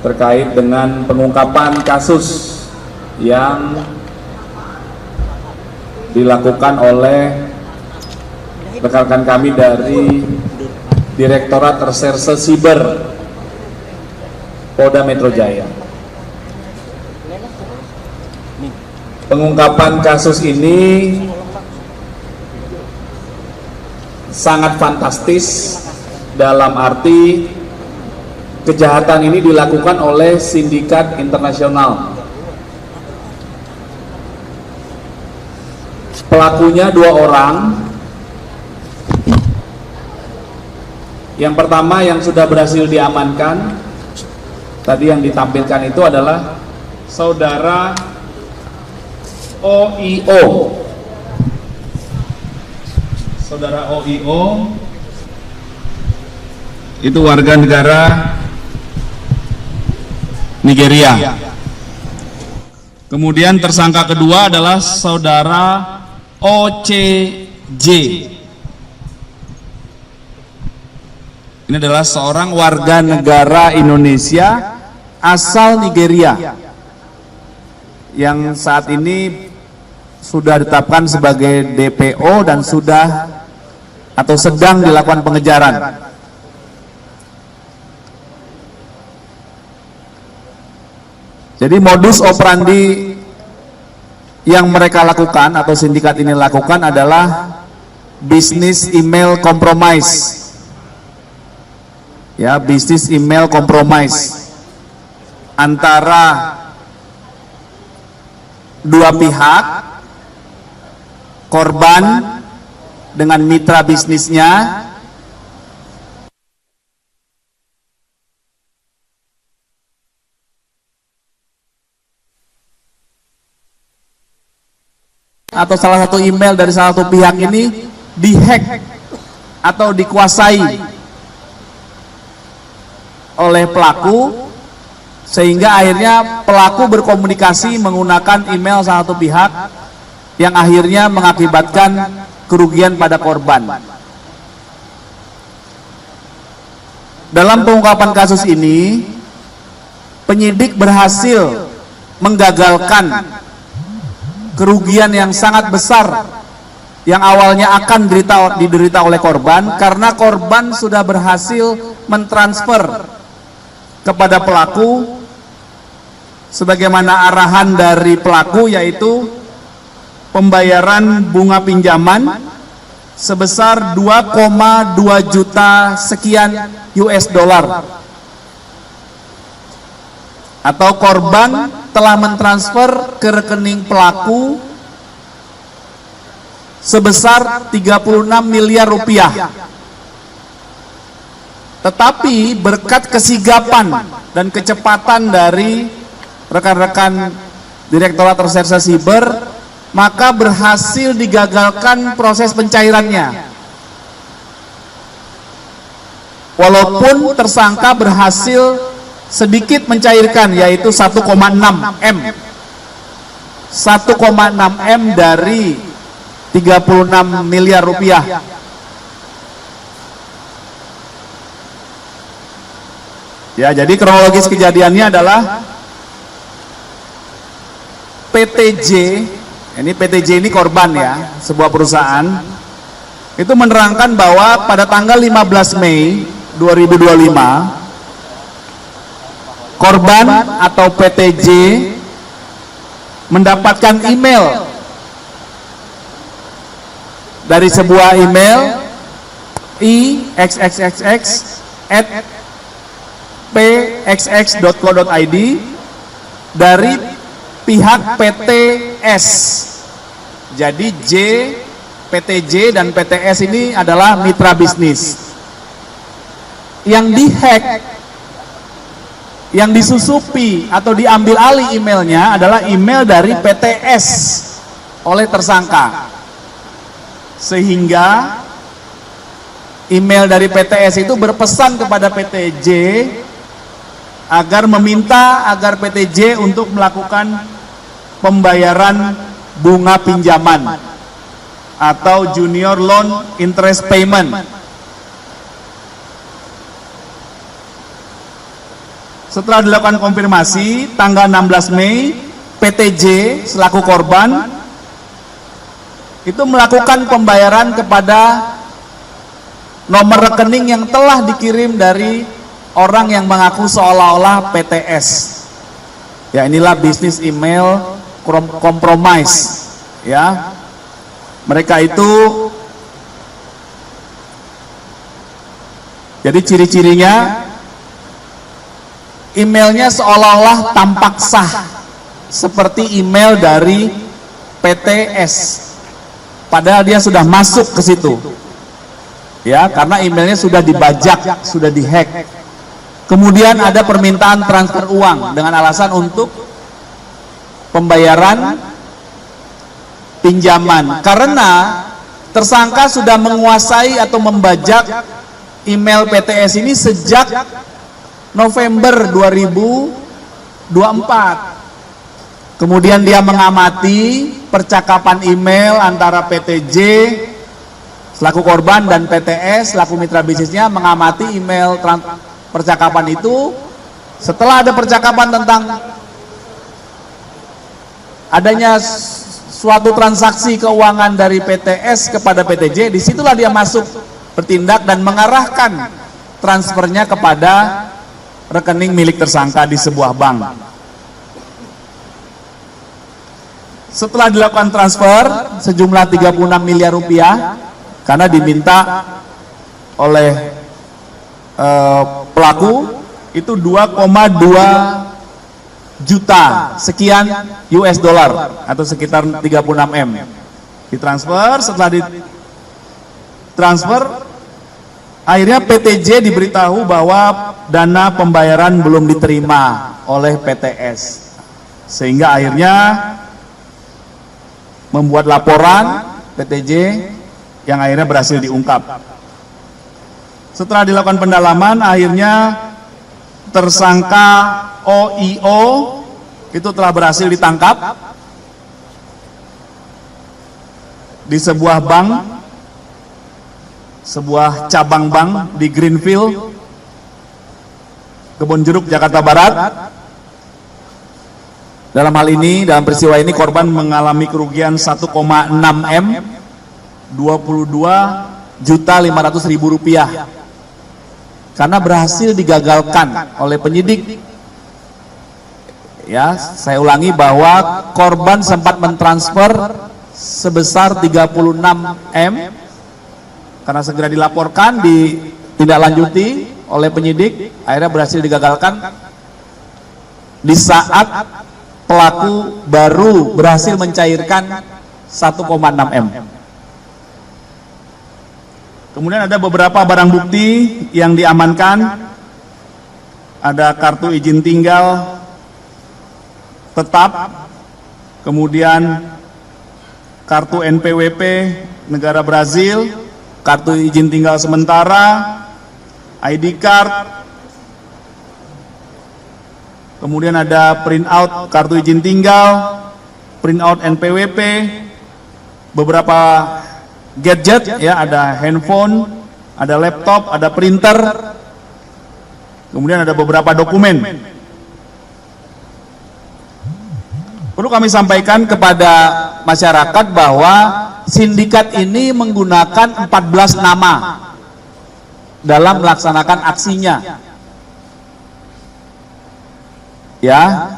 terkait dengan pengungkapan kasus yang dilakukan oleh rekan-rekan kami dari Direktorat Reserse Siber Polda Metro Jaya. Pengungkapan kasus ini sangat fantastis dalam arti kejahatan ini dilakukan oleh sindikat internasional. Pelakunya 2 orang. Yang pertama yang sudah berhasil diamankan, tadi yang ditampilkan itu adalah saudara OIO. Saudara OIO itu warga negara Nigeria. Kemudian tersangka kedua adalah saudara OCJ. Ini adalah seorang warga negara Indonesia asal Nigeria yang saat ini sudah ditetapkan sebagai DPO dan sudah atau sedang dilakukan pengejaran. Jadi modus operandi yang mereka lakukan atau sindikat ini lakukan adalah bisnis email compromise. Ya, bisnis email compromise antara dua pihak, korban dengan mitra bisnisnya, atau salah satu email dari salah satu pihak ini dihack atau dikuasai oleh pelaku, sehingga akhirnya pelaku berkomunikasi menggunakan email salah satu pihak yang akhirnya mengakibatkan kerugian pada korban. Dalam pengungkapan kasus ini, penyidik berhasil menggagalkan kerugian yang sangat besar yang awalnya akan diderita oleh korban, karena korban sudah berhasil mentransfer kepada pelaku sebagaimana arahan dari pelaku, yaitu pembayaran bunga pinjaman sebesar 2,2 juta sekian US dollar, atau korban telah mentransfer ke rekening pelaku sebesar 36 miliar rupiah. Tetapi berkat kesigapan dan kecepatan dari rekan-rekan Direktorat Reserse Siber, maka berhasil digagalkan proses pencairannya. Walaupun tersangka berhasil sedikit mencairkan, yaitu 1,6 M. 1,6 M dari 36 miliar rupiah. Ya, jadi kronologis kejadiannya adalah PTJ, ini PTJ ini korban ya, sebuah perusahaan, itu menerangkan bahwa pada tanggal 15 Mei 2025, korban atau PTJ mendapatkan email dari sebuah email ixxx@pxx.co.id dari pihak PTS. Jadi PTJ dan PTS ini adalah mitra bisnis. Yang dihack, yang disusupi atau diambil alih emailnya adalah email dari PTS oleh tersangka, sehingga email dari PTS itu berpesan kepada PTJ agar meminta agar PTJ untuk melakukan pembayaran bunga pinjaman atau junior loan interest payment. Setelah dilakukan konfirmasi, tanggal 16 Mei, PTJ selaku korban itu melakukan pembayaran kepada nomor rekening yang telah dikirim dari orang yang mengaku seolah-olah PTS. Ya, inilah bisnis email compromise. Ya, mereka itu, jadi ciri-cirinya emailnya seolah-olah tampak sah seperti email dari PTS, padahal dia sudah masuk ke situ. Ya, karena emailnya sudah dibajak, sudah dihack. Kemudian ada permintaan transfer uang dengan alasan untuk pembayaran pinjaman, karena tersangka sudah menguasai atau membajak email PTS ini sejak November 2024. Kemudian dia mengamati percakapan email antara PTJ selaku korban dan PTS selaku mitra bisnisnya, mengamati email percakapan itu. Setelah ada percakapan tentang adanya suatu transaksi keuangan dari PTS kepada PTJ, disitulah dia masuk bertindak dan mengarahkan transfernya kepada rekening milik tersangka di sebuah bank. Setelah dilakukan transfer sejumlah 36 miliar rupiah, karena diminta oleh pelaku itu 2,2 juta sekian US dollar atau sekitar 36 M. Ditransfer, setelah ditransfer akhirnya PTJ diberitahu bahwa dana pembayaran belum diterima oleh PTS, sehingga akhirnya membuat laporan PTJ yang akhirnya berhasil diungkap. Setelah dilakukan pendalaman, akhirnya tersangka OIO itu telah berhasil ditangkap di sebuah bank, sebuah cabang bank di Greenfield, Kebonjeruk, Jakarta Barat. Dalam hal ini, dalam peristiwa ini korban mengalami kerugian 1,6 M, 22.500.000 rupiah, karena berhasil digagalkan oleh penyidik. Ya, saya ulangi bahwa korban sempat mentransfer sebesar 36 M, karena segera dilaporkan, ditindaklanjuti oleh penyidik, akhirnya berhasil digagalkan di saat pelaku baru berhasil mencairkan 1,6 M. Kemudian ada beberapa barang bukti yang diamankan. Ada kartu izin tinggal tetap, kemudian kartu NPWP negara Brazil, kartu izin tinggal sementara, ID card, kemudian ada print out kartu izin tinggal, print out NPWP, beberapa gadget, ya, ada handphone, ada laptop, ada printer, kemudian ada beberapa dokumen. Perlu kami sampaikan kepada masyarakat bahwa sindikat ini menggunakan 14 nama dalam melaksanakan aksinya. Ya.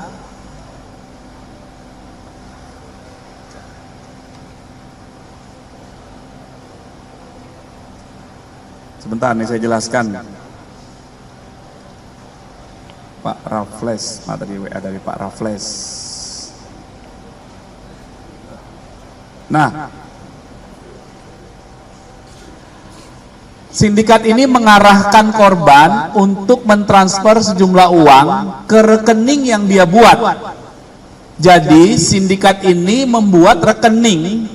Sebentar nih saya jelaskan. Pak Raffles, materi WA dari Pak Raffles. Nah, sindikat ini mengarahkan korban untuk mentransfer sejumlah uang ke rekening yang dia buat. Jadi sindikat ini membuat rekening,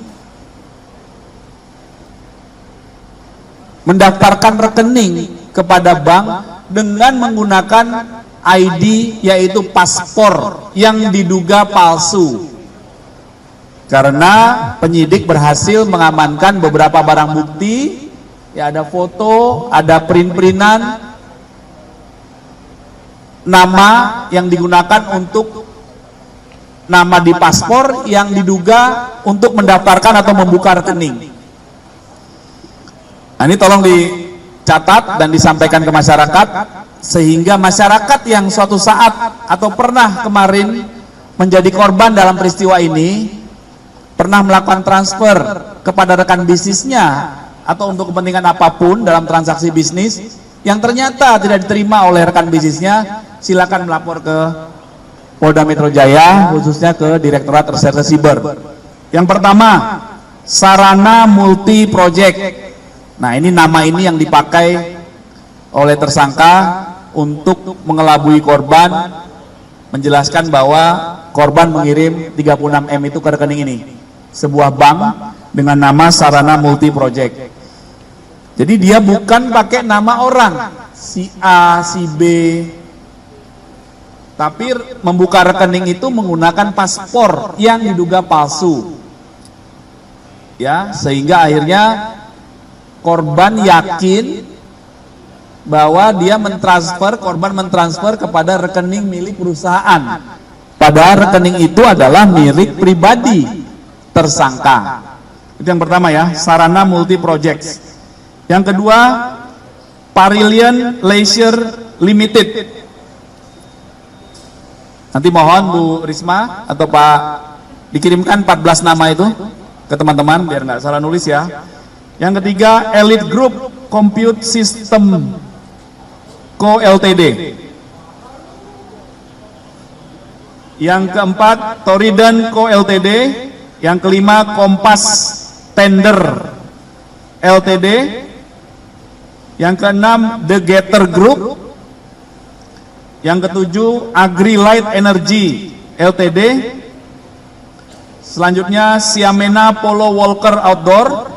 mendaftarkan rekening kepada bank dengan menggunakan ID, yaitu paspor yang diduga palsu. Karena penyidik berhasil mengamankan beberapa barang bukti, ya, ada foto, ada print-printan, nama yang digunakan untuk nama di paspor yang diduga untuk mendaftarkan atau membuka rekening. Nah, ini tolong dicatat dan disampaikan ke masyarakat, sehingga masyarakat yang suatu saat atau pernah kemarin menjadi korban dalam peristiwa ini, pernah melakukan transfer kepada rekan bisnisnya atau untuk kepentingan apapun dalam transaksi bisnis yang ternyata tidak diterima oleh rekan bisnisnya, silakan melapor ke Polda Metro Jaya, khususnya ke Direktorat Reserse Siber. Yang pertama, Sarana Multi Project. Nah, ini nama ini yang dipakai oleh tersangka untuk mengelabui korban, menjelaskan bahwa korban mengirim 36 M itu ke rekening ini, sebuah bank dengan nama Sarana Multi Project. Jadi dia bukan pakai nama orang, si A, si B, tapi membuka rekening itu menggunakan paspor yang diduga palsu. Ya, sehingga akhirnya korban yakin bahwa dia korban mentransfer kepada rekening milik perusahaan. Padahal rekening itu adalah milik pribadi tersangka. Itu yang pertama ya, Sarana Multi Projects. Yang kedua, Parillion Leisure Limited. Nanti mohon Bu Risma atau Pak dikirimkan 14 nama itu ke teman-teman biar nggak salah nulis ya. Yang ketiga, Elite Group Compute System Co Ltd. Yang keempat, Toridan Co Ltd. Yang kelima, Kompas Tender Ltd. Yang keenam, The Getter Group. Yang ketujuh, AgriLight Energy Ltd. Selanjutnya, Siamena Polo Walker Outdoor.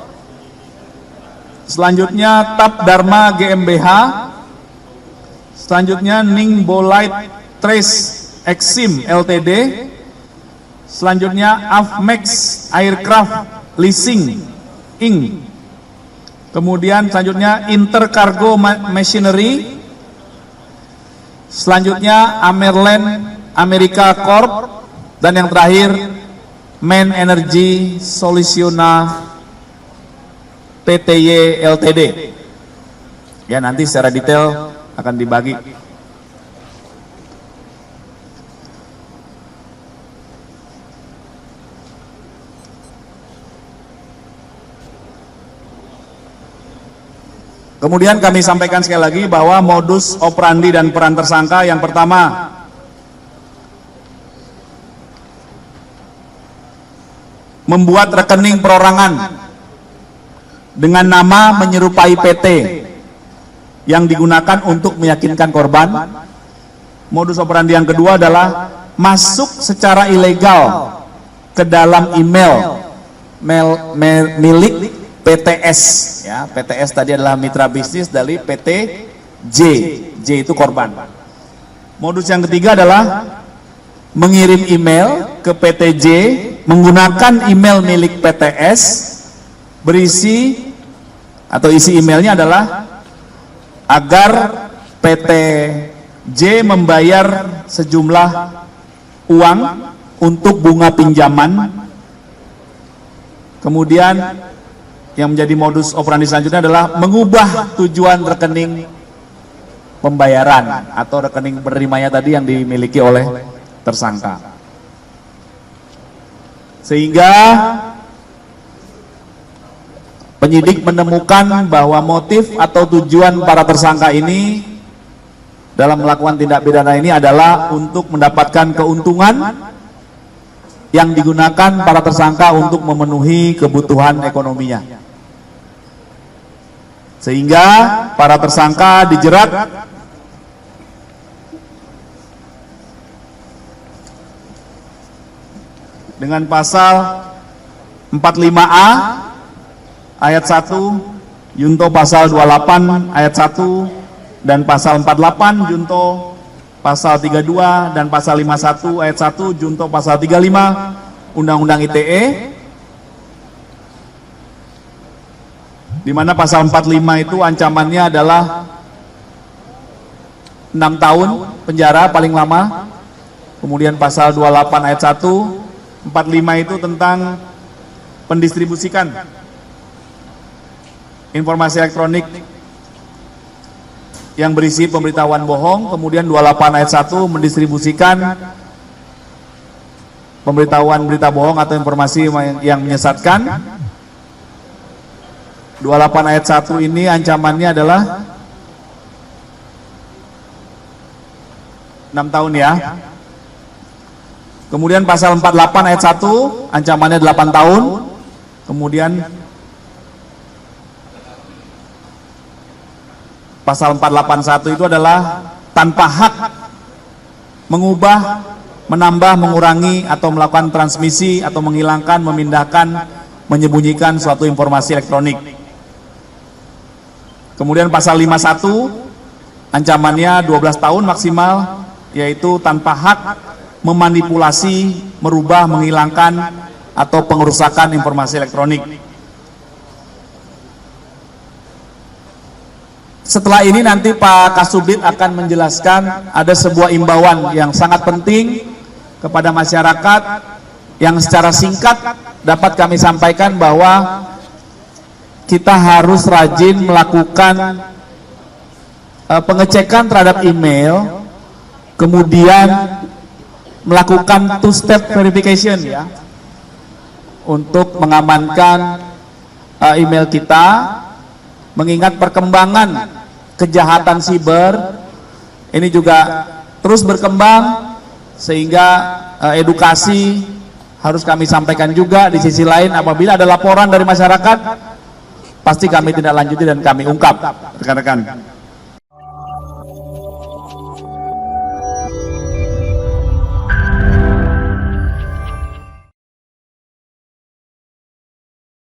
Selanjutnya, Tap Dharma GmbH. Selanjutnya, Ningbolite Trace Exim Ltd. Selanjutnya, Afmex Aircraft Leasing Inc. Kemudian selanjutnya Intercargo Machinery. Selanjutnya Amerland America Corp. Dan yang terakhir Main Energy Solutiona PTY Ltd. Ya, nanti secara detail akan dibagi. Kemudian kami sampaikan sekali lagi bahwa modus operandi dan peran tersangka yang pertama, membuat rekening perorangan dengan nama menyerupai PT yang digunakan untuk meyakinkan korban. Modus operandi yang kedua adalah masuk secara ilegal ke dalam email milik PTS, ya. PTS tadi adalah mitra bisnis dari PT J itu korban. Modus yang ketiga adalah mengirim email ke PT J menggunakan email milik PTS, berisi atau isi emailnya adalah agar PT J membayar sejumlah uang untuk bunga pinjaman. Kemudian yang menjadi modus operandi selanjutnya adalah mengubah tujuan rekening pembayaran atau rekening penerimanya tadi yang dimiliki oleh tersangka. Sehingga penyidik menemukan bahwa motif atau tujuan para tersangka ini dalam melakukan tindak pidana ini adalah untuk mendapatkan keuntungan yang digunakan para tersangka untuk memenuhi kebutuhan ekonominya. Sehingga para tersangka dijerat dengan pasal 45A ayat 1, junto pasal 28 ayat 1, dan pasal 48 junto pasal 32 dan pasal 51 ayat 1 junto pasal 35 Undang-Undang ITE, di mana pasal 45 itu ancamannya adalah 6 6 tahun penjara paling lama. Kemudian pasal 28 ayat 1, 45 itu tentang pendistribusikan informasi elektronik yang berisi pemberitahuan bohong. Kemudian 28 ayat 1 mendistribusikan pemberitahuan berita bohong atau informasi yang menyesatkan. 28 ayat 1 ini ancamannya adalah 6 tahun ya. Kemudian pasal 48 ayat 1 ancamannya 8 tahun. Kemudian pasal 481 itu adalah tanpa hak mengubah, menambah, mengurangi atau melakukan transmisi atau menghilangkan, memindahkan, menyembunyikan suatu informasi elektronik. Kemudian pasal 51 ancamannya 12 tahun maksimal, yaitu tanpa hak memanipulasi, merubah, menghilangkan atau pengerusakan informasi elektronik. Setelah ini nanti Pak Kasubdit akan menjelaskan ada sebuah imbauan yang sangat penting kepada masyarakat yang secara singkat dapat kami sampaikan bahwa kita harus rajin melakukan pengecekan terhadap email, kemudian melakukan two-step verification ya, untuk mengamankan email kita, mengingat perkembangan kejahatan siber ini juga terus berkembang, sehingga edukasi harus kami sampaikan juga. Di sisi lain, apabila ada laporan dari masyarakat, pasti kami tindak lanjuti dan kami ungkap, rekan-rekan.